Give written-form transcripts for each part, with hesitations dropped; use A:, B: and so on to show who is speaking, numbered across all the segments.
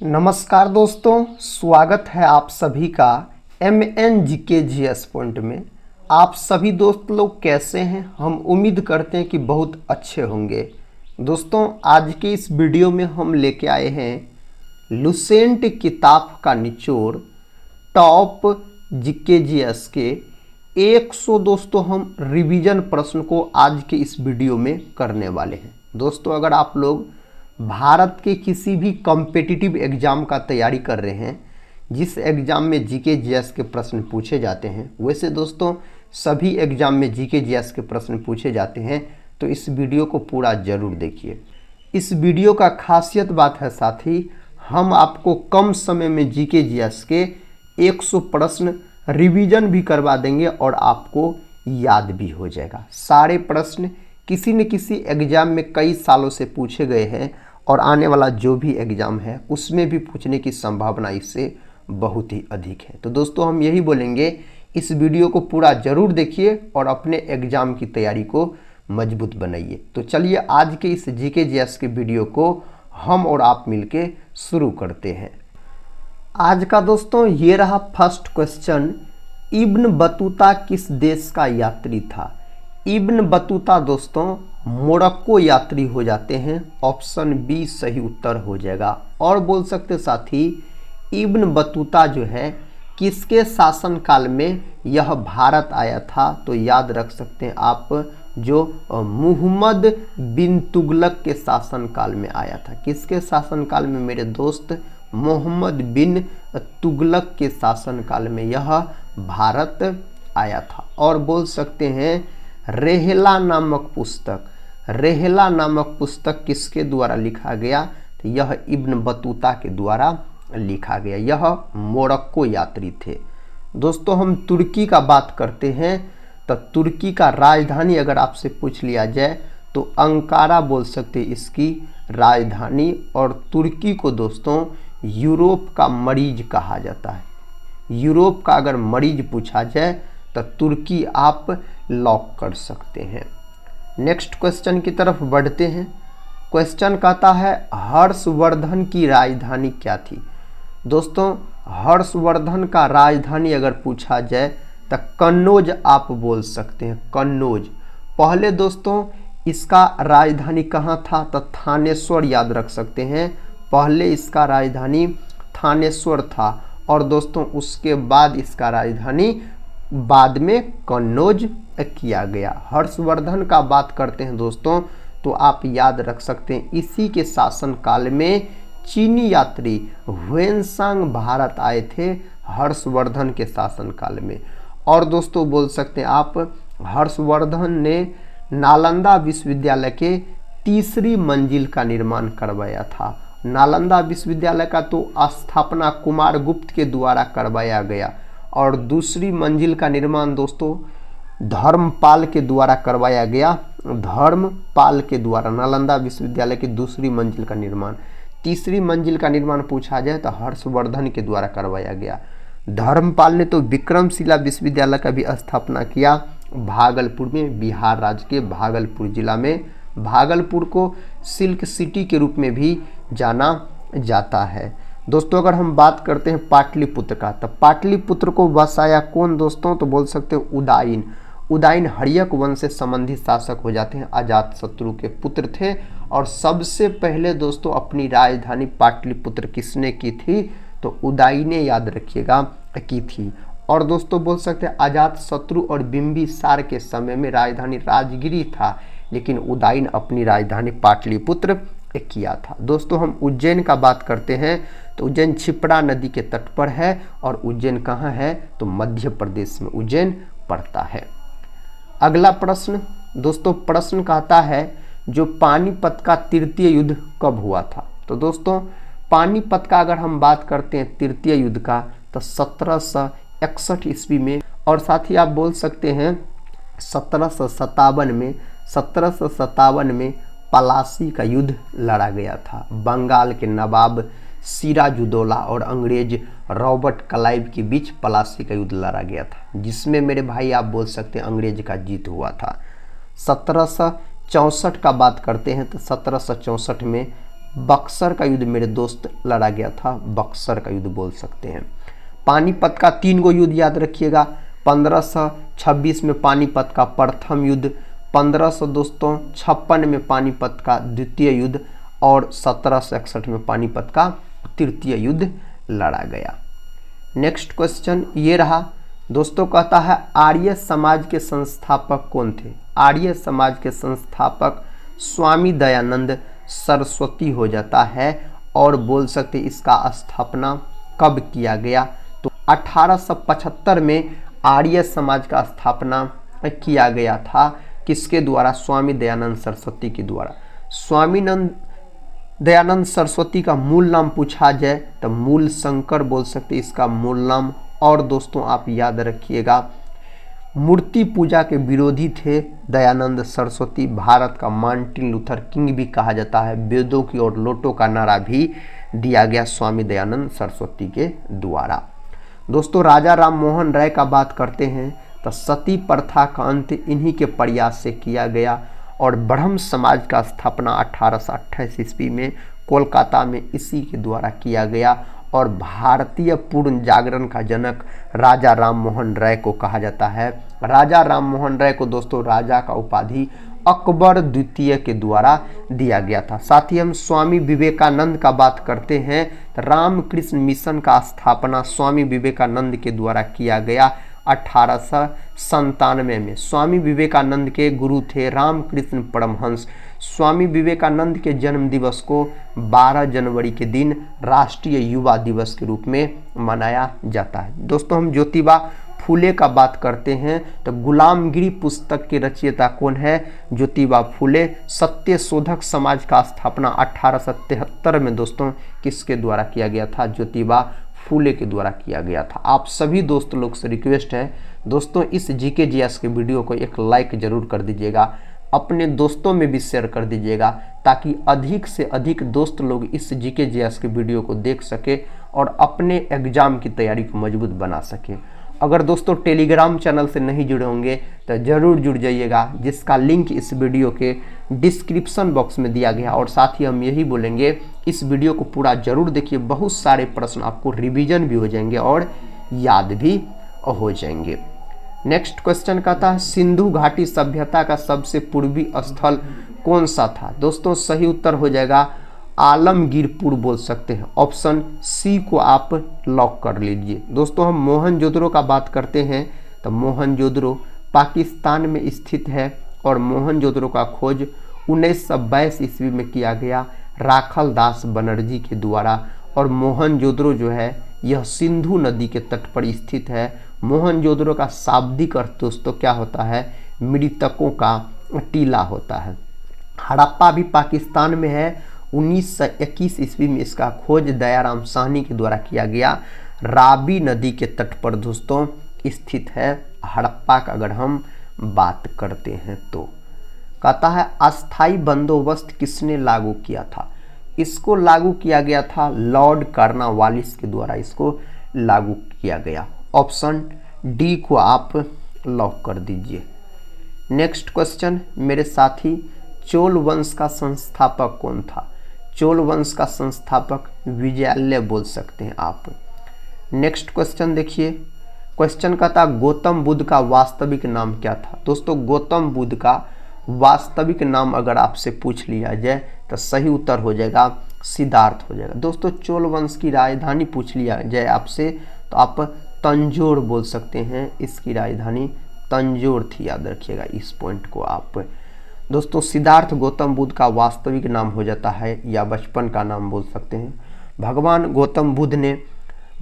A: नमस्कार दोस्तों, स्वागत है आप सभी का MNGKGS पॉइंट में। आप सभी दोस्त लोग कैसे हैं? हम उम्मीद करते हैं कि बहुत अच्छे होंगे। दोस्तों, आज के इस वीडियो में हम लेके आए हैं लुसेंट किताब का निचोड़ टॉप GKGS के 100 दोस्तों हम रिवीजन प्रश्न को आज के इस वीडियो में करने वाले हैं। दोस्तों, अगर आप लोग भारत के किसी भी कॉम्पिटिटिव एग्ज़ाम का तैयारी कर रहे हैं, जिस एग्ज़ाम में GKGS के प्रश्न पूछे जाते हैं, वैसे दोस्तों सभी एग्ज़ाम में GKGS के प्रश्न पूछे जाते हैं, तो इस वीडियो को पूरा ज़रूर देखिए। इस वीडियो का खासियत बात है साथी, हम आपको कम समय में GKGS के 100 प्रश्न रिवीजन भी करवा देंगे और आपको याद भी हो जाएगा। सारे प्रश्न किसी न किसी एग्ज़ाम में कई सालों से पूछे गए हैं और आने वाला जो भी एग्ज़ाम है उसमें भी पूछने की संभावना इससे बहुत ही अधिक है। तो दोस्तों, हम यही बोलेंगे, इस वीडियो को पूरा ज़रूर देखिए और अपने एग्ज़ाम की तैयारी को मजबूत बनाइए। तो चलिए आज के इस GKGS के वीडियो को हम और आप मिलके शुरू करते हैं। आज का दोस्तों ये रहा फर्स्ट क्वेश्चन, इब्न बतूता किस देश का यात्री था? इब्न बतूता दोस्तों मोरक्को यात्री हो जाते हैं। ऑप्शन बी सही उत्तर हो जाएगा। और बोल सकते साथी, इब्न बतूता जो है किसके शासनकाल में यह भारत आया था? तो याद रख सकते हैं आप, जो मुहम्मद बिन तुगलक के शासनकाल में आया था। किसके शासनकाल में मेरे दोस्त? मोहम्मद बिन तुगलक के शासनकाल में यह भारत आया था। और बोल सकते हैं रेहला नामक पुस्तक किसके द्वारा लिखा गया? तो यह इब्न बतूता के द्वारा लिखा गया। यह मोरक्को यात्री थे। दोस्तों, हम तुर्की का बात करते हैं, तो तुर्की का राजधानी अगर आपसे पूछ लिया जाए तो अंकारा बोल सकते हैं इसकी राजधानी। और तुर्की को दोस्तों यूरोप का मरीज कहा जाता है। यूरोप का अगर मरीज पूछा जाए तो तुर्की आप लॉक कर सकते हैं। नेक्स्ट क्वेश्चन की तरफ बढ़ते हैं। क्वेश्चन कहता है हर्षवर्धन की राजधानी क्या थी? दोस्तों, हर्षवर्धन का राजधानी अगर पूछा जाए तो कन्नौज आप बोल सकते हैं। कन्नौज। पहले दोस्तों इसका राजधानी कहाँ था? तो थानेश्वर याद रख सकते हैं। पहले इसका राजधानी थानेश्वर था और दोस्तों उसके बाद इसका राजधानी बाद में कन्नौज किया गया। हर्षवर्धन का बात करते हैं दोस्तों, तो आप याद रख सकते हैं इसी के शासनकाल में चीनी यात्री ह्वेनसांग भारत आए थे, हर्षवर्धन के शासनकाल में। और दोस्तों बोल सकते हैं आप, हर्षवर्धन ने नालंदा विश्वविद्यालय के तीसरी मंजिल का निर्माण करवाया था। नालंदा विश्वविद्यालय का तो स्थापना कुमारगुप्त के द्वारा करवाया गया और दूसरी मंजिल का निर्माण दोस्तों धर्मपाल के द्वारा करवाया गया। धर्मपाल के द्वारा नालंदा विश्वविद्यालय की दूसरी मंजिल का निर्माण। तीसरी मंजिल का निर्माण पूछा जाए तो हर्षवर्धन के द्वारा करवाया गया। धर्मपाल ने तो विक्रमशिला विश्वविद्यालय का भी स्थापना किया भागलपुर में, बिहार राज्य के भागलपुर जिला में। भागलपुर को सिल्क सिटी के रूप में भी जाना जाता है। दोस्तों, अगर हम बात करते हैं पाटलिपुत्र का, तो पाटलिपुत्र को बसाया कौन दोस्तों? तो बोल सकते हैं उदायन। उदायन हर्यक वंश से संबंधित शासक हो जाते हैं, अजातशत्रु के पुत्र थे। और सबसे पहले दोस्तों अपनी राजधानी पाटलिपुत्र किसने की थी? तो उदायने याद रखिएगा की थी। और दोस्तों बोल सकते हैं अजातशत्रु और बिंबिसार के समय में राजधानी राजगिरी था, लेकिन उदायन अपनी राजधानी पाटलिपुत्र किया था। दोस्तों, हम उज्जैन का बात करते हैं, तो उज्जैन क्षिप्रा नदी के तट पर है। और उज्जैन कहाँ है? तो मध्य प्रदेश में उज्जैन पड़ता है। अगला प्रश्न दोस्तों, प्रश्न कहता है जो पानीपत का तृतीय युद्ध कब हुआ था? तो दोस्तों पानीपत का अगर हम बात करते हैं तृतीय युद्ध का, तो 1761 ईस्वी में। और साथ ही आप बोल सकते हैं 1757 में पलासी का युद्ध लड़ा गया था। बंगाल के नवाब सिराजुद्दौला और अंग्रेज रॉबर्ट क्लाइव के बीच पलासी का युद्ध लड़ा गया था, जिसमें मेरे भाई आप बोल सकते हैं अंग्रेज का जीत हुआ था। 1764 का बात करते हैं तो 1764 में बक्सर का युद्ध मेरे दोस्त लड़ा गया था, बक्सर का युद्ध बोल सकते हैं। पानीपत का 3 गो युद्ध याद रखिएगा। 1526 में पानीपत का प्रथम युद्ध, 1556 में पानीपत का द्वितीय युद्ध और 1761 में पानीपत का तृतीय युद्ध लड़ा गया। नेक्स्ट क्वेश्चन ये रहा दोस्तों, कहता है आर्य समाज के संस्थापक कौन थे? आर्य समाज के संस्थापक स्वामी दयानंद सरस्वती हो जाता है। और बोल सकते इसका स्थापना कब किया गया? तो 1875 में आर्य समाज का स्थापना किया गया था। किसके द्वारा? स्वामी दयानंद सरस्वती के द्वारा। स्वामी दयानंद सरस्वती का मूल नाम पूछा जाए तो मूल शंकर बोल सकते इसका मूल नाम। और दोस्तों आप याद रखिएगा, मूर्ति पूजा के विरोधी थे दयानंद सरस्वती। भारत का मार्टिन लूथर किंग भी कहा जाता है। वेदों की और लोटों का नारा भी दिया गया स्वामी दयानंद सरस्वती के द्वारा। दोस्तों राजा राम मोहन राय का बात करते हैं तो सती प्रथा का अंत इन्हीं के प्रयास से किया गया। और ब्रह्म समाज का स्थापना 1828 ईस्वी में कोलकाता में इसी के द्वारा किया गया। और भारतीय पूर्ण जागरण का जनक राजा राम मोहन राय को कहा जाता है। राजा राम मोहन राय को दोस्तों राजा का उपाधि अकबर द्वितीय के द्वारा दिया गया था। साथ ही हम स्वामी विवेकानंद का बात करते हैं तो रामकृष्ण मिशन का स्थापना स्वामी विवेकानंद के द्वारा किया गया 1897 में। स्वामी विवेकानंद के गुरु थे रामकृष्ण परमहंस। स्वामी विवेकानंद के जन्म दिवस को 12 जनवरी के दिन राष्ट्रीय युवा दिवस के रूप में मनाया जाता है। दोस्तों हम ज्योतिबा फूले का बात करते हैं तो गुलामगिरी पुस्तक के रचयिता कौन है? ज्योतिबा फूले। सत्य शोधक समाज का स्थापना 1873 में दोस्तों किसके द्वारा किया गया था? ज्योतिबा फूले के द्वारा किया गया था। आप सभी दोस्त लोग से रिक्वेस्ट है दोस्तों इस जीके जीएस के वीडियो को एक लाइक जरूर कर दीजिएगा, अपने दोस्तों में भी शेयर कर दीजिएगा ताकि अधिक से अधिक दोस्त लोग इस जीके जीएस के वीडियो को देख सके और अपने एग्जाम की तैयारी को मजबूत बना सके। अगर दोस्तों टेलीग्राम चैनल से नहीं जुड़े होंगे तो ज़रूर जुड़ जाइएगा, जिसका लिंक इस वीडियो के डिस्क्रिप्शन बॉक्स में दिया गया। और साथ ही हम यही बोलेंगे इस वीडियो को पूरा जरूर देखिए, बहुत सारे प्रश्न आपको रिवीजन भी हो जाएंगे और याद भी हो जाएंगे। नेक्स्ट क्वेश्चन कहता है सिंधु घाटी सभ्यता का सबसे पूर्वी स्थल कौन सा था? दोस्तों सही उत्तर हो जाएगा आलमगीरपुर बोल सकते हैं। ऑप्शन सी को आप लॉक कर लीजिए। दोस्तों हम मोहनजोदड़ो का बात करते हैं तो मोहनजोदड़ो पाकिस्तान में स्थित है और मोहनजोदड़ो का खोज 1922 ईस्वी में किया गया राखल दास बनर्जी के द्वारा। और मोहनजोदड़ो जो है यह सिंधु नदी के तट पर स्थित है। मोहनजोदड़ो का शाब्दिक अर्थ दोस्तों क्या होता है? मृतकों का टीला होता है। हड़प्पा भी पाकिस्तान में है। 1921 ईस्वी में इसका खोज दयाराम साहनी के द्वारा किया गया। रावी नदी के तट पर दोस्तों स्थित है हड़प्पा का अगर हम बात करते हैं तो। कहता है अस्थाई बंदोबस्त किसने लागू किया था? इसको लागू किया गया था लॉर्ड कॉर्नवालिस के द्वारा इसको लागू किया गया। ऑप्शन डी को आप लॉक कर दीजिए। नेक्स्ट क्वेश्चन मेरे साथी, चोल वंश का संस्थापक कौन था? चोल वंश का संस्थापक विजयालय बोल सकते हैं आप। नेक्स्ट क्वेश्चन देखिए, क्वेश्चन का था गौतम बुद्ध का वास्तविक नाम क्या था? दोस्तों गौतम बुद्ध का वास्तविक नाम अगर आपसे पूछ लिया जाए तो सही उत्तर हो जाएगा सिद्धार्थ हो जाएगा। दोस्तों चोल वंश की राजधानी पूछ लिया जाए आपसे तो आप तंजौर बोल सकते हैं। इसकी राजधानी तंजौर थी, याद रखिएगा इस पॉइंट को आप। दोस्तों सिद्धार्थ गौतम बुद्ध का वास्तविक नाम हो जाता है या बचपन का नाम बोल सकते हैं। भगवान गौतम बुद्ध ने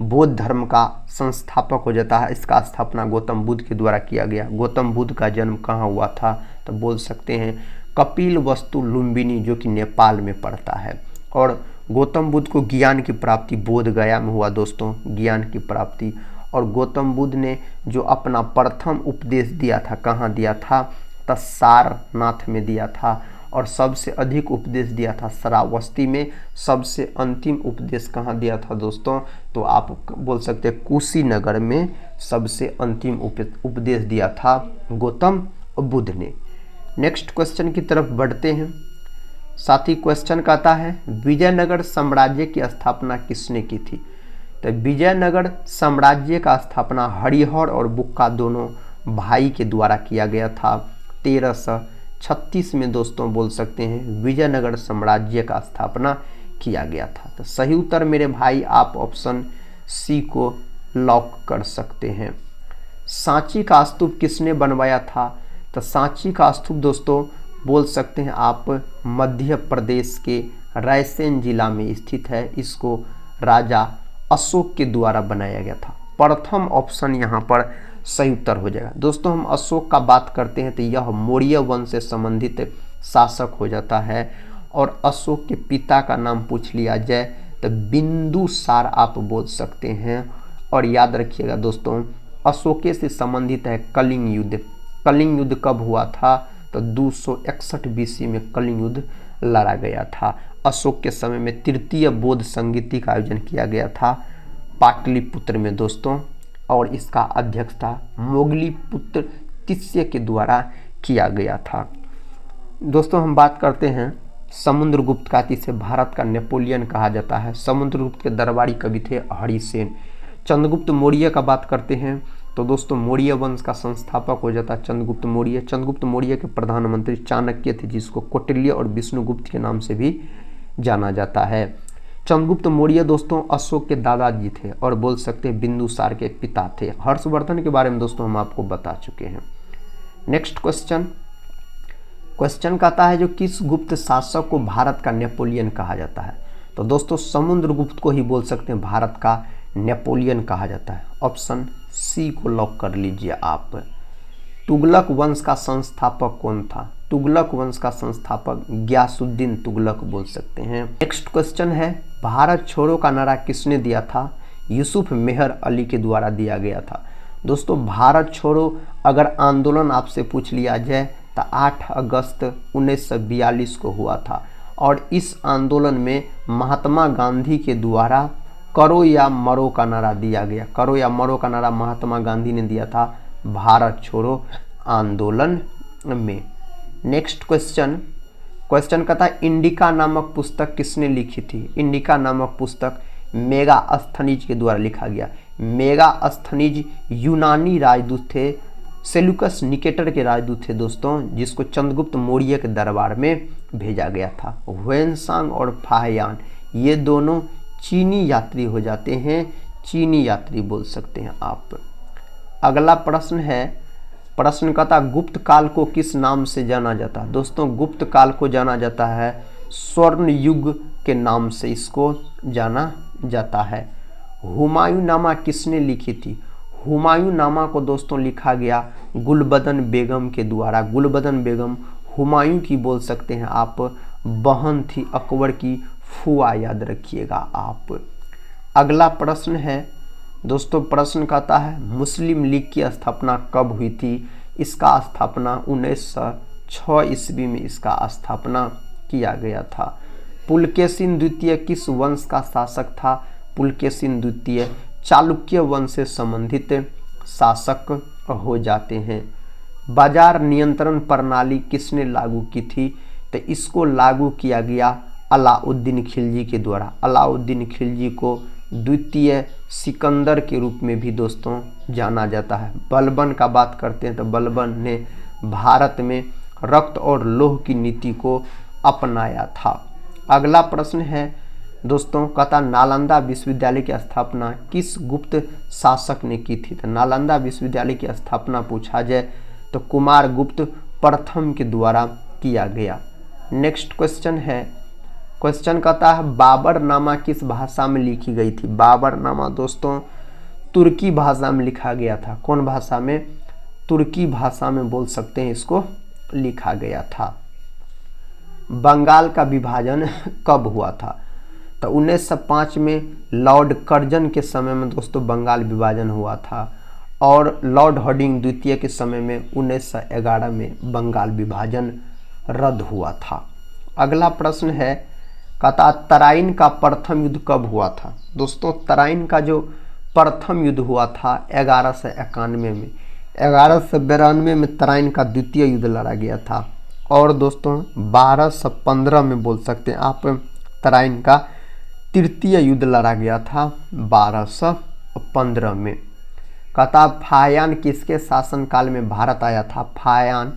A: बौद्ध धर्म का संस्थापक हो जाता है। इसका स्थापना गौतम बुद्ध के द्वारा किया गया। गौतम बुद्ध का जन्म कहाँ हुआ था? तो बोल सकते हैं कपिल वस्तु लुम्बिनी जो कि नेपाल में पड़ता है। और गौतम बुद्ध को ज्ञान की प्राप्ति बोध गया में हुआ दोस्तों, ज्ञान की प्राप्ति। और गौतम बुद्ध ने जो अपना प्रथम उपदेश दिया था कहाँ दिया था? तो सारनाथ में दिया था। और सबसे अधिक उपदेश दिया था श्रावस्ती में। सबसे अंतिम उपदेश कहाँ दिया था दोस्तों? तो आप बोल सकते हैं कुशीनगर में सबसे अंतिम उपदेश दिया था गौतम बुद्ध ने। नेक्स्ट क्वेश्चन की तरफ बढ़ते हैं। साथ ही क्वेश्चन कहता है विजयनगर साम्राज्य की स्थापना किसने की थी। तो विजयनगर साम्राज्य का स्थापना हरिहर और बुक्का दोनों भाई के द्वारा किया गया था। 1336 में दोस्तों बोल सकते हैं विजयनगर साम्राज्य का स्थापना किया गया था। तो सही उत्तर मेरे भाई आप ऑप्शन सी को लॉक कर सकते हैं। सांची का स्तूप किसने बनवाया था। तो सांची का स्तूप दोस्तों बोल सकते हैं आप मध्य प्रदेश के रायसेन जिला में स्थित है। इसको राजा अशोक के द्वारा बनाया गया था। प्रथम ऑप्शन यहाँ पर सही उत्तर हो जाएगा। दोस्तों हम अशोक का बात करते हैं तो यह मौर्य वंश से संबंधित शासक हो जाता है। और अशोक के पिता का नाम पूछ लिया जाए तो बिंदुसार आप बोल सकते हैं। और याद रखिएगा दोस्तों अशोक से संबंधित है कलिंग युद्ध। कलिंग युद्ध कब हुआ था। तो 261 BC में कलिंग युद्ध लड़ा गया था। अशोक के समय में तृतीय बौद्ध संगीति का आयोजन किया गया था पाटलिपुत्र में दोस्तों। और इसका अध्यक्षता मोगलीपुत्र तिस्य के द्वारा किया गया था। दोस्तों हम बात करते हैं समुद्रगुप्त का, जिसे भारत का नेपोलियन कहा जाता है। समुद्रगुप्त के दरबारी कवि थे हरिसेन। चंद्रगुप्त मौर्य का बात करते हैं तो दोस्तों मौर्य वंश का संस्थापक हो जाता है चंद्रगुप्त मौर्य। चंद्रगुप्त मौर्य के प्रधानमंत्री चाणक्य थे, जिसको कौटिल्य और विष्णुगुप्त के नाम से भी जाना जाता है। चंद्रगुप्त मौर्य दोस्तों अशोक के दादाजी थे और बोल सकते हैं बिंदुसार के पिता थे। हर्षवर्धन के बारे में दोस्तों हम आपको बता चुके हैं। नेक्स्ट क्वेश्चन कहता है जो किस गुप्त शासक को भारत का नेपोलियन कहा जाता है। तो दोस्तों समुद्रगुप्त को ही बोल सकते हैं भारत का नेपोलियन कहा जाता है। ऑप्शन सी को लॉक कर लीजिए आप। तुगलक वंश का संस्थापक कौन था। तुगलक वंश का संस्थापक गियासुद्दीन तुगलक बोल सकते हैं। नेक्स्ट क्वेश्चन है भारत छोड़ो का नारा किसने दिया था। यूसुफ मेहर अली के द्वारा दिया गया था। दोस्तों भारत छोड़ो अगर आंदोलन आपसे पूछ लिया जाए तो 8 अगस्त 1942 को हुआ था। और इस आंदोलन में महात्मा गांधी के द्वारा करो या मरो का नारा दिया गया। करो या मरो का नारा महात्मा गांधी ने दिया था भारत छोड़ो आंदोलन में। नेक्स्ट क्वेश्चन कहता है इंडिका नामक पुस्तक किसने लिखी थी। इंडिका नामक पुस्तक मेगास्थनीज के द्वारा लिखा गया। मेगास्थनीज यूनानी राजदूत थे, सेल्यूकस निकेटर के राजदूत थे दोस्तों, जिसको चंद्रगुप्त मौर्य के दरबार में भेजा गया था। ह्वेनसांग और फाहयान ये दोनों चीनी यात्री हो जाते हैं। चीनी यात्री बोल सकते हैं आप। अगला प्रश्न कहता गुप्त काल को किस नाम से जाना जाता है। दोस्तों गुप्त काल को जाना जाता है स्वर्ण युग के नाम से इसको जाना जाता है। हुमायूं नामा किसने लिखी थी। हुमायूं नामा को दोस्तों लिखा गया गुलबदन बेगम के द्वारा। गुलबदन बेगम हुमायूं की बोल सकते हैं आप बहन थी, अकबर की फुआ याद रखिएगा आप। अगला प्रश्न है दोस्तों, प्रश्न कहता है मुस्लिम लीग की स्थापना कब हुई थी। इसका स्थापना 1906 ईस्वी में इसका स्थापना किया गया था। पुलकेशिन द्वितीय किस वंश का शासक था। पुलकेशिन द्वितीय चालुक्य वंश से संबंधित शासक हो जाते हैं। बाजार नियंत्रण प्रणाली किसने लागू की थी। तो इसको लागू किया गया अलाउद्दीन खिलजी के द्वारा। अलाउद्दीन खिलजी को द्वितीय सिकंदर के रूप में भी दोस्तों जाना जाता है। बलबन का बात करते हैं तो बलबन ने भारत में रक्त और लौह की नीति को अपनाया था। अगला प्रश्न है दोस्तों, कहता नालंदा विश्वविद्यालय की स्थापना किस गुप्त शासक ने की थी। तो नालंदा विश्वविद्यालय की स्थापना पूछा जाए तो कुमार गुप्त प्रथम के द्वारा किया गया। नेक्स्ट क्वेश्चन कहता है बाबर नामा किस भाषा में लिखी गई थी। बाबर नामा दोस्तों तुर्की भाषा में लिखा गया था। कौन भाषा में। तुर्की भाषा में बोल सकते हैं इसको लिखा गया था। बंगाल का विभाजन कब हुआ था। तो 1905 में लॉर्ड कर्जन के समय में दोस्तों बंगाल विभाजन हुआ था। और लॉर्ड हार्डिंग द्वितीय के समय में 1911 में बंगाल विभाजन रद्द हुआ था। अगला प्रश्न है, कहता तराइन का प्रथम युद्ध कब हुआ था। दोस्तों तराइन का जो प्रथम युद्ध हुआ था 1191 में। 1192 में तराइन का द्वितीय युद्ध लड़ा गया था। और दोस्तों 1215 में बोल सकते हैं आप तराइन का तृतीय युद्ध लड़ा गया था 1215 में। कहता फायान किसके शासनकाल में भारत आया था? फायान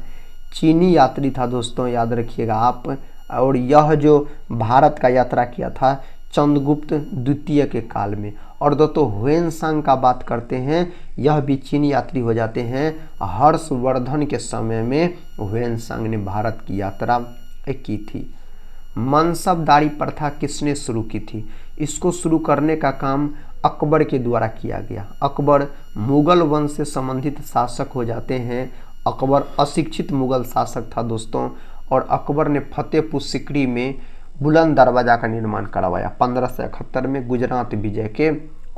A: चीनी यात्री था दोस्तों, याद रखिएगा आप। और यह जो भारत का यात्रा किया था चंद्रगुप्त द्वितीय के काल में। और दोस्तों ह्वेनसांग का बात करते हैं, यह भी चीनी यात्री हो जाते हैं। हर्षवर्धन के समय में ह्वेनसांग ने भारत की यात्रा की थी। मनसबदारी प्रथा किसने शुरू की थी? इसको शुरू करने का काम अकबर के द्वारा किया गया। अकबर मुगल वंश से संबंधित शासक हो जाते हैं। अकबर अशिक्षित मुगल शासक था दोस्तों, और अकबर ने फतेहपुर सिकरी में बुलंद दरवाजा का निर्माण करवाया 1571 में गुजरात विजय के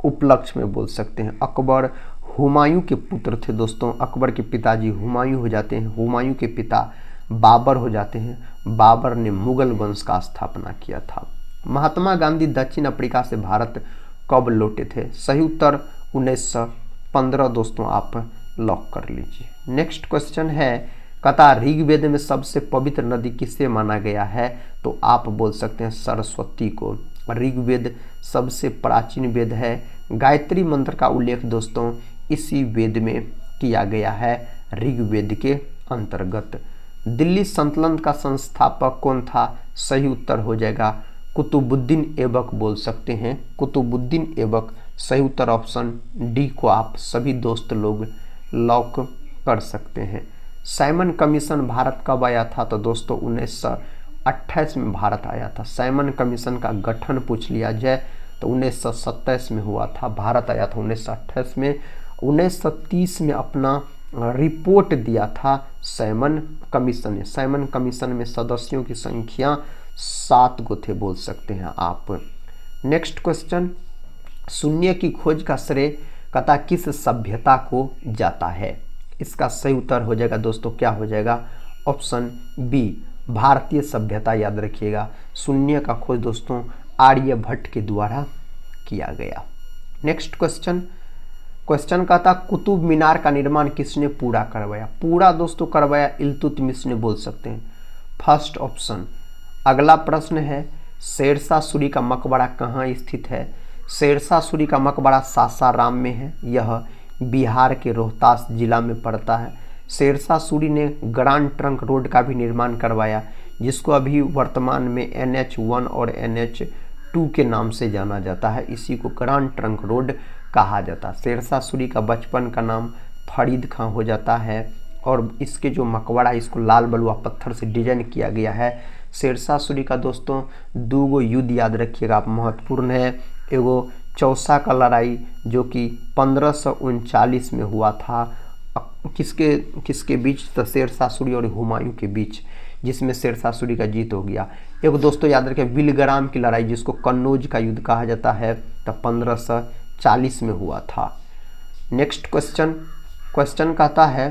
A: उपलक्ष्य में बोल सकते हैं। अकबर हुमायूं के पुत्र थे दोस्तों। अकबर के पिताजी हुमायूं हो जाते हैं, हुमायूं के पिता बाबर हो जाते हैं। बाबर ने मुगल वंश का स्थापना किया था। महात्मा गांधी दक्षिण अफ्रीका से भारत कब लौटे थे? सही उत्तर 1915 दोस्तों, आप लॉक कर लीजिए। नेक्स्ट क्वेश्चन है, कहता ऋग्वेद में सबसे पवित्र नदी किसे माना गया है? तो आप बोल सकते हैं सरस्वती को। ऋग्वेद सबसे प्राचीन वेद है। गायत्री मंत्र का उल्लेख दोस्तों इसी वेद में किया गया है, ऋग्वेद के अंतर्गत। दिल्ली सल्तनत का संस्थापक कौन था? सही उत्तर हो जाएगा कुतुबुद्दीन ऐबक बोल सकते हैं, कुतुबुद्दीन ऐबक। सही उत्तर ऑप्शन डी को आप सभी दोस्त लोग लॉक कर सकते हैं। साइमन कमीशन भारत कब आया था? तो दोस्तों 1928 में भारत आया था। साइमन कमीशन का गठन पूछ लिया जाए तो 1927 में हुआ था, भारत आया था 1928 में। 1930 में अपना रिपोर्ट दिया था साइमन कमीशन ने। साइमन कमीशन में सदस्यों की संख्या 7 गो थे बोल सकते हैं आप। नेक्स्ट क्वेश्चन, शून्य की खोज का श्रेय कथा किस सभ्यता को जाता है? इसका सही उत्तर हो जाएगा दोस्तों, क्या हो जाएगा? ऑप्शन बी, भारतीय सभ्यता। याद रखिएगा शून्य का खोज दोस्तों आर्यभट्ट के द्वारा किया गया। नेक्स्ट क्वेश्चन कहता कुतुब मीनार का निर्माण किसने पूरा करवाया? पूरा दोस्तों करवाया इल्तुतमिश ने बोल सकते हैं, फर्स्ट ऑप्शन। अगला प्रश्न है, शेरशाह सूरी का मकबरा कहाँ स्थित है? शेरशाह सूरी का मकबरा सासाराम में है, यह बिहार के रोहतास जिला में पड़ता है। शेरशाह सूरी ने ग्रांड ट्रंक रोड का भी निर्माण करवाया, जिसको अभी वर्तमान में NH1 और NH2 के नाम से जाना जाता है। इसी को ग्रांड ट्रंक रोड कहा जाता है। शेरशाह सूरी का बचपन का नाम फरीद खां हो जाता है, और इसके जो मकबरा इसको लाल बलुआ पत्थर से डिजाइन किया गया है। शेरशाह सूरी का दोस्तों 2 गो युद्ध याद रखिएगा आप, महत्वपूर्ण है। एगो चौसा का लड़ाई जो कि 1539 में हुआ था, किसके बीच? तो शेरशाह सूरी और हुमायूं के बीच, जिसमें शेरशाह सूरी का जीत हो गया। एक दोस्तों याद रखें विलग्राम की लड़ाई, जिसको कन्नौज का युद्ध कहा जाता है, तो 1540 में हुआ था। नेक्स्ट क्वेश्चन कहता है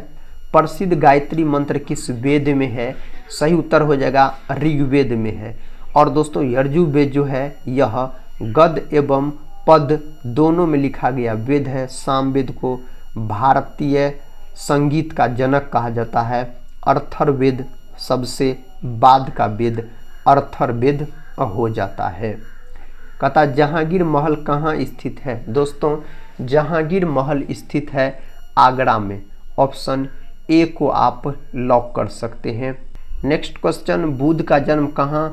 A: प्रसिद्ध गायत्री मंत्र किस वेद में है? सही उत्तर हो जाएगा ऋग्वेद में है। और दोस्तों यजुर्वेद जो है यह गद एवं पद दोनों में लिखा गया वेद है। सामवेद को भारतीय संगीत का जनक कहा जाता है। अर्थर्वेद सबसे बाद का वेद अर्थर्वेद हो जाता है। कहता जहांगीर महल कहाँ स्थित है? दोस्तों जहांगीर महल स्थित है आगरा में। ऑप्शन ए को आप लॉक कर सकते हैं। नेक्स्ट क्वेश्चन, बुद्ध का जन्म कहाँ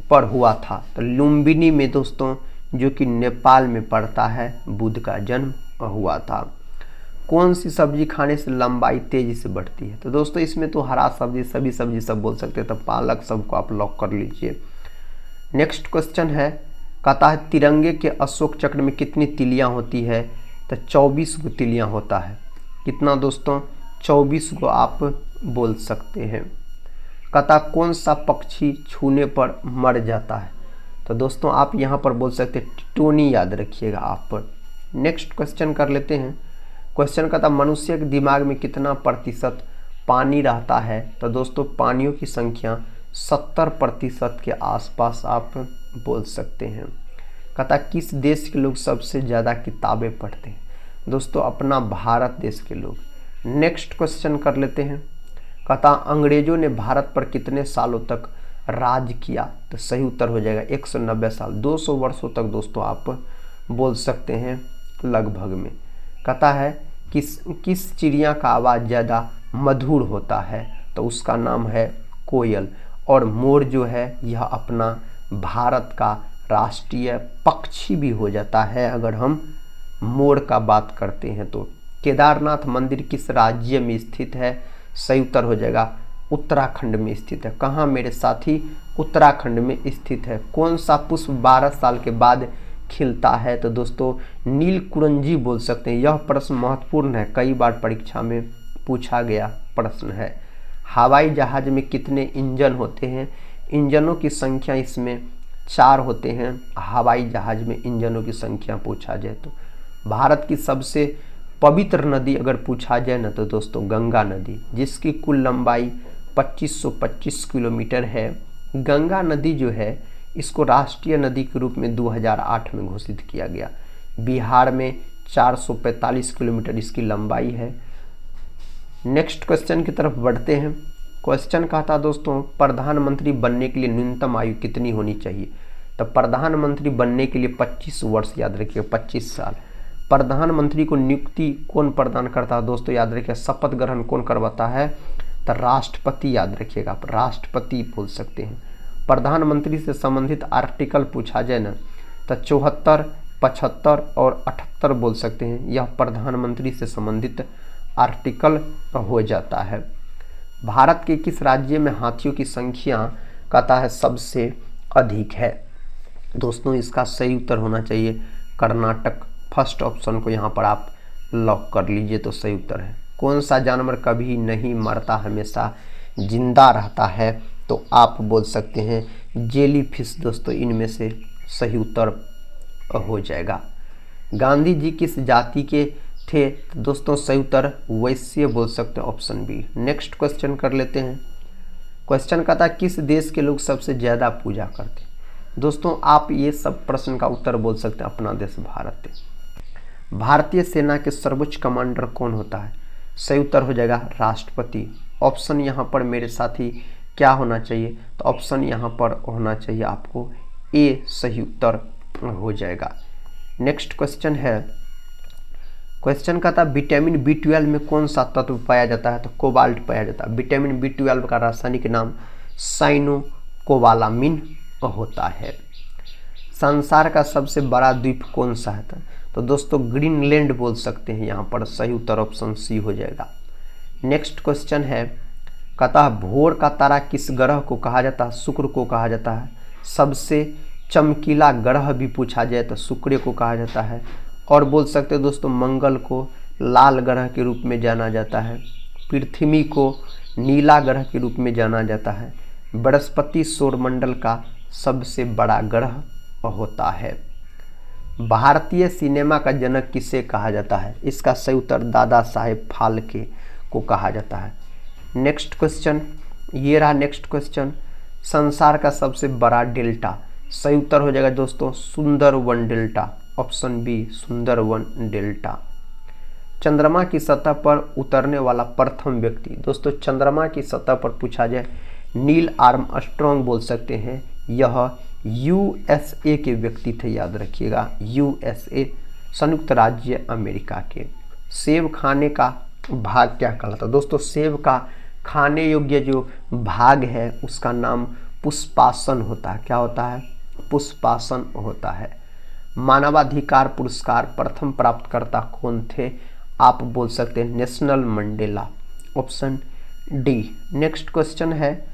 A: पर हुआ था? तो लुम्बिनी में दोस्तों, जो कि नेपाल में पड़ता है, बुद्ध का जन्म हुआ था। कौन सी सब्जी खाने से लंबाई तेजी से बढ़ती है? तो दोस्तों इसमें तो हरा सब्जी, सभी सब्जी सब बोल सकते हैं, तो पालक सबको आप लॉक कर लीजिए। नेक्स्ट क्वेश्चन है, कहता है तिरंगे के अशोक चक्र में कितनी तिलियां होती है? तो 24 गो तिलियां होता है। कितना दोस्तों? 24 गो आप बोल सकते हैं। कहता कौन सा पक्षी छूने पर मर जाता है? तो दोस्तों आप यहाँ पर बोल सकते हैं टिटोनी, याद रखिएगा आप। नेक्स्ट क्वेश्चन कर लेते हैं। क्वेश्चन कहता मनुष्य के दिमाग में कितना प्रतिशत पानी रहता है? तो दोस्तों पानियों की संख्या 70% के आसपास आप बोल सकते हैं। कहता किस देश के लोग सबसे ज़्यादा किताबें पढ़ते हैं? दोस्तों अपना भारत देश के लोग। नेक्स्ट क्वेश्चन कर लेते हैं। कहता अंग्रेजों ने भारत पर कितने सालों तक राज किया? तो सही उत्तर हो जाएगा 190 साल। 200 वर्षों तक दोस्तों आप बोल सकते हैं लगभग में। कहता है किस चिड़िया का आवाज़ ज़्यादा मधुर होता है? तो उसका नाम है कोयल। और मोर जो है यह अपना भारत का राष्ट्रीय पक्षी भी हो जाता है अगर हम मोर का बात करते हैं तो। केदारनाथ मंदिर किस राज्य में स्थित है? सही उत्तर हो जाएगा उत्तराखंड में स्थित है। कहाँ मेरे साथी? उत्तराखंड में स्थित है। कौन सा पुष्प 12 साल के बाद खिलता है? तो दोस्तों नीलकुंजी बोल सकते हैं। यह प्रश्न महत्वपूर्ण है, कई बार परीक्षा में पूछा गया प्रश्न है। हवाई जहाज में कितने इंजन होते हैं? इंजनों की संख्या इसमें 4 होते हैं। हवाई जहाज में इंजनों की संख्या पूछा जाए तो। भारत की सबसे पवित्र नदी अगर पूछा जाए ना तो दोस्तों गंगा नदी, जिसकी कुल लंबाई 2525 किलोमीटर है। गंगा नदी जो है इसको राष्ट्रीय नदी के रूप में 2008 में घोषित किया गया। बिहार में 445 किलोमीटर इसकी लंबाई है। नेक्स्ट क्वेश्चन की तरफ बढ़ते हैं। क्वेश्चन कहता दोस्तों प्रधानमंत्री बनने के लिए न्यूनतम आयु कितनी होनी चाहिए? तो प्रधानमंत्री बनने के लिए 25 वर्ष, याद रखिए 25 साल। प्रधानमंत्री को नियुक्ति कौन प्रदान करता है? दोस्तों याद रखिए शपथ ग्रहण कौन करवाता है? तो राष्ट्रपति, याद रखिएगा आप राष्ट्रपति बोल सकते हैं। प्रधानमंत्री से संबंधित आर्टिकल पूछा जाए ना तो 74, 75 और 78 बोल सकते हैं। यह प्रधानमंत्री से संबंधित आर्टिकल हो जाता है। भारत के किस राज्य में हाथियों की संख्या कहता है सबसे अधिक है? दोस्तों इसका सही उत्तर होना चाहिए कर्नाटक। फर्स्ट ऑप्शन को यहाँ पर आप लॉक कर लीजिए तो सही उत्तर है। कौन सा जानवर कभी नहीं मरता, हमेशा जिंदा रहता है? तो आप बोल सकते हैं जेलीफिश दोस्तों, इनमें से सही उत्तर हो जाएगा। गांधी जी किस जाति के थे? तो दोस्तों सही उत्तर वैश्य बोल सकते हैं, ऑप्शन बी। नेक्स्ट क्वेश्चन कर लेते हैं। क्वेश्चन कहता है किस देश के लोग सबसे ज़्यादा पूजा करते हैं? दोस्तों आप ये सब प्रश्न का उत्तर बोल सकते हैं अपना देश भारत है। भारतीय सेना के सर्वोच्च कमांडर कौन होता है? सही उत्तर हो जाएगा राष्ट्रपति। ऑप्शन यहाँ पर मेरे साथी क्या होना चाहिए? तो ऑप्शन यहाँ पर होना चाहिए आपको ए, सही उत्तर हो जाएगा। नेक्स्ट क्वेश्चन है। क्वेश्चन का था विटामिन B12 में कौन सा तत्व पाया जाता है? तो कोबाल्ट पाया जाता है। विटामिन B12 का रासायनिक नाम साइनोकोबालामिन होता है। संसार का सबसे बड़ा द्वीप कौन सा है? तो दोस्तों ग्रीनलैंड बोल सकते हैं यहाँ पर, सही उत्तर ऑप्शन सी हो जाएगा। नेक्स्ट क्वेश्चन है। कहता भोर का तारा किस ग्रह को कहा जाता है? शुक्र को कहा जाता है। सबसे चमकीला ग्रह भी पूछा जाए तो शुक्र को कहा जाता है। और बोल सकते हैं दोस्तों मंगल को लाल ग्रह के रूप में जाना जाता है। पृथ्वी को नीला ग्रह के रूप में जाना जाता है। बृहस्पति सौरमंडल का सबसे बड़ा ग्रह होता है। भारतीय सिनेमा का जनक किसे कहा जाता है? इसका सही उत्तर दादा साहेब फाल्के को कहा जाता है। नेक्स्ट क्वेश्चन ये रहा। नेक्स्ट क्वेश्चन संसार का सबसे बड़ा डेल्टा, सही उत्तर हो जाएगा दोस्तों Sundarbans delta, option B Sundarbans delta. चंद्रमा की सतह पर उतरने वाला प्रथम व्यक्ति, दोस्तों चंद्रमा की सतह पर पूछा जाए नील आर्मस्ट्रॉन्ग बोल सकते हैं। यह USA के व्यक्ति थे, याद रखिएगा USA संयुक्त राज्य अमेरिका के। सेब खाने का भाग क्या कहलाता है? दोस्तों सेब का खाने योग्य जो भाग है उसका नाम पुष्पासन होता है। क्या होता है? पुष्पासन होता है। मानवाधिकार पुरस्कार प्रथम प्राप्तकर्ता कौन थे? आप बोल सकते हैं national Mandela, option D. Next question है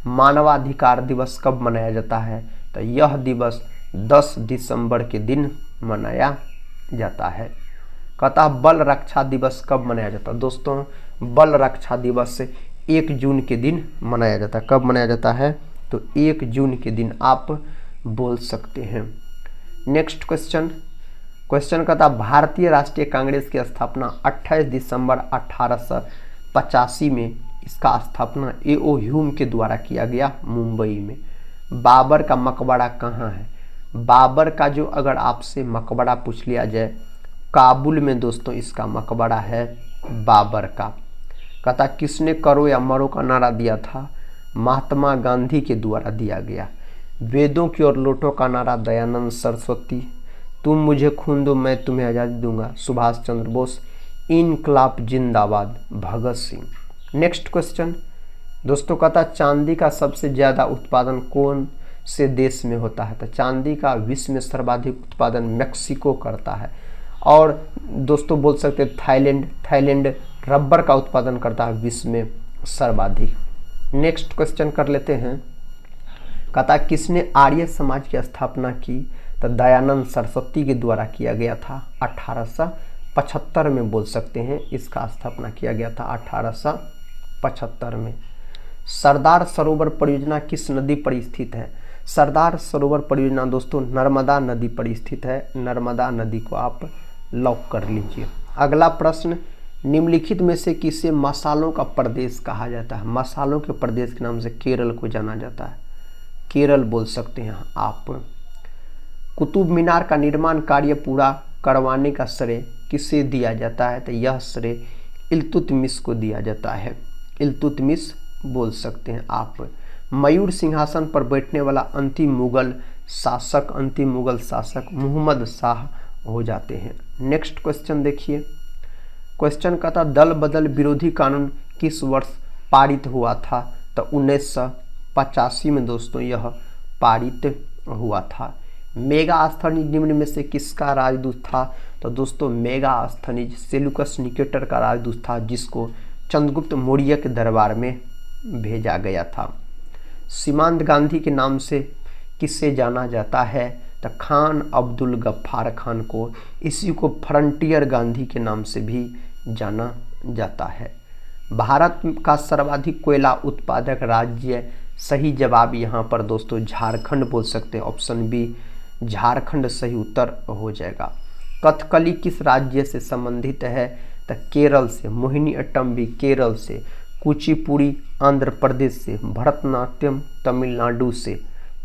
A: मानवाधिकार दिवस कब मनाया जाता है? तो यह दिवस 10 दिसंबर के दिन मनाया जाता है। कहता बल रक्षा दिवस कब मनाया जाता है? दोस्तों बल रक्षा दिवस 1 जून के दिन मनाया जाता है। कब मनाया जाता है? तो 1 जून के दिन आप बोल सकते हैं। नेक्स्ट क्वेश्चन कहता भारतीय राष्ट्रीय कांग्रेस की स्थापना 28 दिसंबर 1885 में इसका स्थापना A.O. ह्यूम के द्वारा किया गया मुंबई में। बाबर का मकबरा कहाँ है? बाबर का जो अगर आपसे मकबरा पूछ लिया जाए काबुल में दोस्तों इसका मकबरा है बाबर का। कहता किसने करो या मरो का नारा दिया था? महात्मा गांधी के द्वारा दिया गया। वेदों की ओर लौटो का नारा दयानंद सरस्वती। तुम मुझे खून दो मैं तुम्हें आज़ादी दूंगा सुभाष चंद्र बोस। इनकलाब जिंदाबाद भगत सिंह। नेक्स्ट क्वेश्चन दोस्तों कहता चांदी का सबसे ज़्यादा उत्पादन कौन से देश में होता है? तो चांदी का विश्व में सर्वाधिक उत्पादन मेक्सिको करता है। और दोस्तों बोल सकते हैं थाईलैंड रबर का उत्पादन करता है विश्व में सर्वाधिक। नेक्स्ट क्वेश्चन कर लेते हैं। कहता किसने आर्य समाज की स्थापना की? तो दयानंद सरस्वती के द्वारा किया गया था 1875 में बोल सकते हैं इसका स्थापना किया गया था 1875 में। सरदार सरोवर परियोजना किस नदी पर स्थित है? सरदार सरोवर परियोजना दोस्तों नर्मदा नदी पर स्थित है। नर्मदा नदी को आप लॉक कर लीजिए। अगला प्रश्न निम्नलिखित में से किसे मसालों का प्रदेश कहा जाता है? मसालों के प्रदेश के नाम से केरल को जाना जाता है। केरल बोल सकते हैं आप। कुतुब मीनार का निर्माण कार्य पूरा करवाने का श्रेय किसे दिया जाता है? तो यह श्रेय इल्तुतमिश को दिया जाता है। इल्तुतमिश बोल सकते हैं आप। मयूर सिंहासन पर बैठने वाला अंतिम मुगल शासक मोहम्मद शाह हो जाते हैं। नेक्स्ट क्वेश्चन देखिए। क्वेश्चन कहता दल बदल विरोधी कानून किस वर्ष पारित हुआ था? तो 1985 में दोस्तों यह पारित हुआ था। मेगास्थनीज निम्न में से किसका राजदूत था? तो दोस्तों मेगास्थनीज सेल्यूकस निकेटर का राजदूत था जिसको चंद्रगुप्त मौर्य के दरबार में भेजा गया था। सीमांत गांधी के नाम से किसे जाना जाता है? तो खान अब्दुल गफ्फार खान को। इसी को फ्रंटियर गांधी के नाम से भी जाना जाता है। भारत का सर्वाधिक कोयला उत्पादक राज्य, सही जवाब यहाँ पर दोस्तों झारखंड बोल सकते हैं। ऑप्शन बी झारखंड सही उत्तर हो जाएगा। कथकली किस राज्य से संबंधित है? तो केरल से। मोहिनीअट्टम भी केरल से। कुचिपुड़ी आंध्र प्रदेश से। भरतनाट्यम तमिलनाडु से।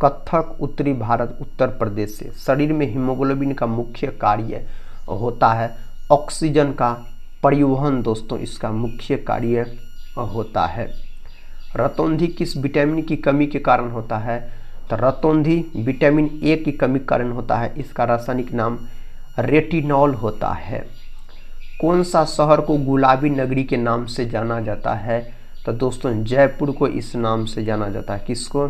A: कथक उत्तरी भारत उत्तर प्रदेश से। शरीर में हीमोग्लोबिन का मुख्य कार्य होता है ऑक्सीजन का परिवहन दोस्तों, इसका मुख्य कार्य होता है। रतौंधी किस विटामिन की कमी के कारण होता है? तो रतौंधी विटामिन ए की कमी के कारण होता है। इसका रासायनिक नाम रेटिनॉल होता है। कौन सा शहर को गुलाबी नगरी के नाम से जाना जाता है? तो दोस्तों जयपुर को इस नाम से जाना जाता है। किसको?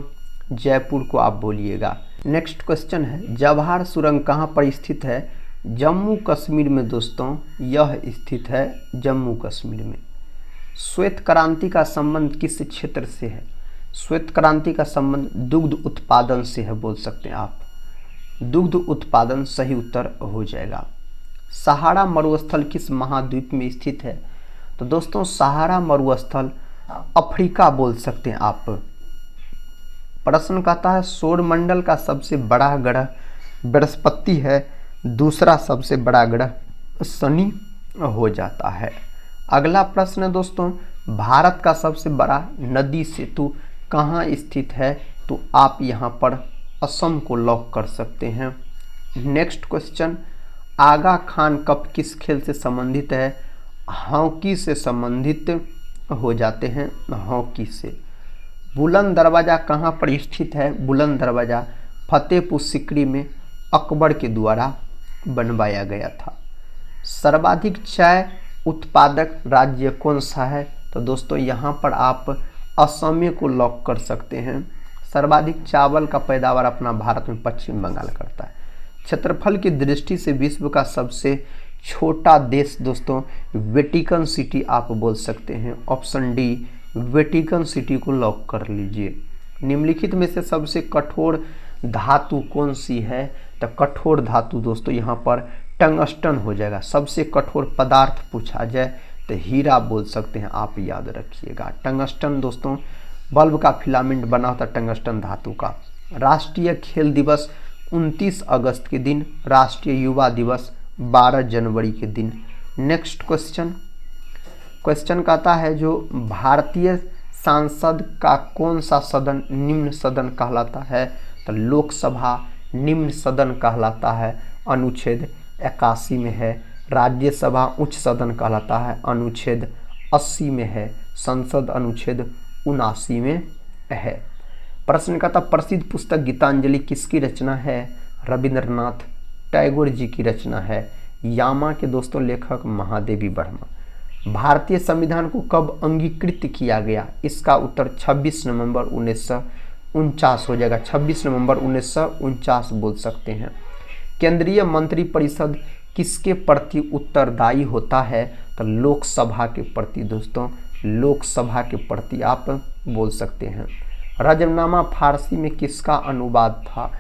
A: जयपुर को आप बोलिएगा। नेक्स्ट क्वेश्चन है जवाहर सुरंग कहाँ पर स्थित है? जम्मू कश्मीर में दोस्तों यह स्थित है जम्मू कश्मीर में। श्वेत क्रांति का संबंध किस क्षेत्र से है? श्वेत क्रांति का संबंध दुग्ध उत्पादन से है बोल सकते हैं आप। दुग्ध उत्पादन सही उत्तर हो जाएगा। सहारा मरुस्थल किस महाद्वीप में स्थित है? तो दोस्तों सहारा मरुस्थल अफ्रीका बोल सकते हैं आप। प्रश्न कहता है सौरमंडल का सबसे बड़ा ग्रह बृहस्पति है, दूसरा सबसे बड़ा ग्रह शनि हो जाता है। अगला प्रश्न है दोस्तों भारत का सबसे बड़ा नदी सेतु कहाँ स्थित है? तो आप यहाँ पर असम को लॉक कर सकते हैं। नेक्स्ट क्वेश्चन आगा खान कप किस खेल से संबंधित है? हॉकी से संबंधित हो जाते हैं, हॉकी से। बुलंद दरवाज़ा कहाँ पर स्थित है? बुलंद दरवाज़ा फतेहपुर सिकरी में अकबर के द्वारा बनवाया गया था। सर्वाधिक चाय उत्पादक राज्य कौन सा है? तो दोस्तों यहाँ पर आप असम को लॉक कर सकते हैं। सर्वाधिक चावल का पैदावार अपना भारत में पश्चिम बंगाल करता है। क्षेत्रफल की दृष्टि से विश्व का सबसे छोटा देश दोस्तों वेटिकन सिटी आप बोल सकते हैं। ऑप्शन डी वेटिकन सिटी को लॉक कर लीजिए। निम्नलिखित में से सबसे कठोर धातु कौन सी है? तो कठोर धातु दोस्तों यहाँ पर टंगस्टन हो जाएगा। सबसे कठोर पदार्थ पूछा जाए तो हीरा बोल सकते हैं आप, याद रखिएगा। टंगस्टन दोस्तों बल्ब का फिलामेंट बना होता टंगस्टन धातु का। राष्ट्रीय खेल दिवस 29 अगस्त के दिन, राष्ट्रीय युवा दिवस 12 जनवरी के दिन। नेक्स्ट क्वेश्चन कहता है जो भारतीय सांसद का कौन सा सदन निम्न सदन कहलाता है? तो लोकसभा निम्न सदन कहलाता है, अनुच्छेद 81 में है। राज्यसभा उच्च सदन कहलाता है, अनुच्छेद 80 में है, संसद अनुच्छेद 79 में है। प्रश्न का था प्रसिद्ध पुस्तक गीतांजलि किसकी रचना है? रविंद्रनाथ टैगोर जी की रचना है। यामा के दोस्तों लेखक महादेवी वर्मा। भारतीय संविधान को कब अंगीकृत किया गया? इसका उत्तर 26 नवंबर 1949 हो जाएगा। 26 नवंबर 1949 बोल सकते हैं। केंद्रीय मंत्रिपरिषद किसके प्रति उत्तरदायी होता है? तो लोकसभा के प्रति दोस्तों, लोकसभा के प्रति आप बोल सकते हैं। रजमनामा फारसी में किसका अनुवाद था?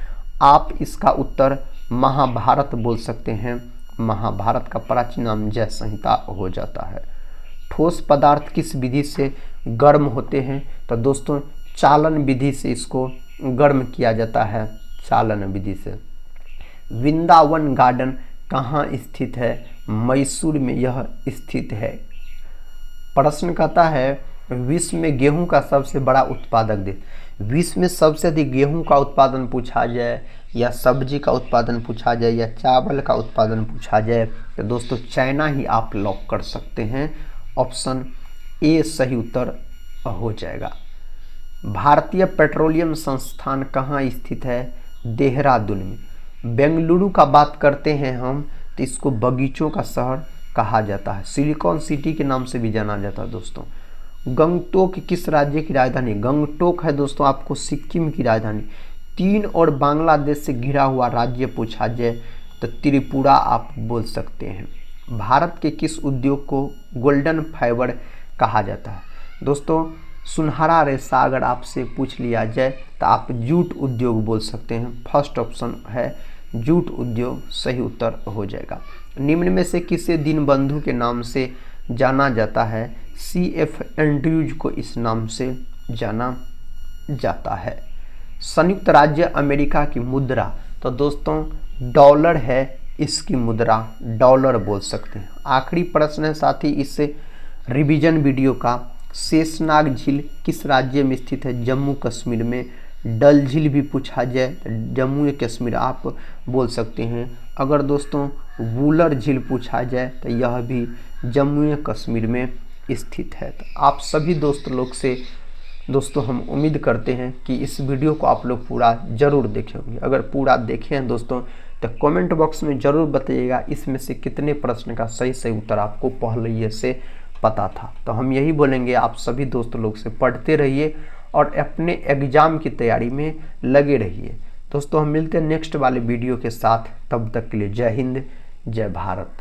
A: आप इसका उत्तर महाभारत बोल सकते हैं। महाभारत का प्राचीन नाम जय संहिता हो जाता है। ठोस पदार्थ किस विधि से गर्म होते हैं? तो दोस्तों चालन विधि से इसको गर्म किया जाता है, चालन विधि से। वृंदावन गार्डन कहाँ स्थित है? मैसूर में यह स्थित है। प्रश्न कहता है विश्व में गेहूं का सबसे बड़ा उत्पादक देश। विश्व में सबसे अधिक गेहूं का उत्पादन पूछा जाए या सब्जी का उत्पादन पूछा जाए या चावल का उत्पादन पूछा जाए तो दोस्तों चाइना ही आप लॉक कर सकते हैं। ऑप्शन ए सही उत्तर हो जाएगा। भारतीय पेट्रोलियम संस्थान कहाँ स्थित है? देहरादून में। बेंगलुरु का बात करते हैं हम तो इसको बगीचों का शहर कहा जाता है, सिलिकॉन सिटी के नाम से भी जाना जाता है दोस्तों। गंगटोक किस राज्य की राजधानी? गंगटोक है दोस्तों आपको सिक्किम की राजधानी। चीन और बांग्लादेश से घिरा हुआ राज्य पूछा जाए तो त्रिपुरा आप बोल सकते हैं। भारत के किस उद्योग को गोल्डन फाइबर कहा जाता है? दोस्तों सुनहरा रेशा अगर आपसे पूछ लिया जाए तो आप जूट उद्योग बोल सकते हैं। फर्स्ट ऑप्शन है जूट उद्योग सही उत्तर हो जाएगा। निम्न में से किसे दीनबंधु के नाम से जाना जाता है? CF एंड्रयूज को इस नाम से जाना जाता है। संयुक्त राज्य अमेरिका की मुद्रा तो दोस्तों डॉलर है, इसकी मुद्रा डॉलर बोल सकते हैं। आखिरी प्रश्न है साथी इस रिवीजन वीडियो का। शेषनाग झील किस राज्य में स्थित है? जम्मू कश्मीर में। डल झील भी पूछा जाए तो जम्मू कश्मीर आप बोल सकते हैं। अगर दोस्तों वुलर झील पूछा जाए तो यह भी जम्मू कश्मीर में स्थित है। तो आप सभी दोस्त लोग से दोस्तों हम उम्मीद करते हैं कि इस वीडियो को आप लोग पूरा ज़रूर देखे होंगे। अगर पूरा देखे हैं दोस्तों तो कमेंट बॉक्स में ज़रूर बताइएगा इसमें से कितने प्रश्न का सही उत्तर आपको पहले से पता था। तो हम यही बोलेंगे आप सभी दोस्त लोग से पढ़ते रहिए और अपने एग्ज़ाम की तैयारी में लगे रहिए। दोस्तों हम मिलते हैं नेक्स्ट वाले वीडियो के साथ, तब तक के लिए जय हिंद जय भारत।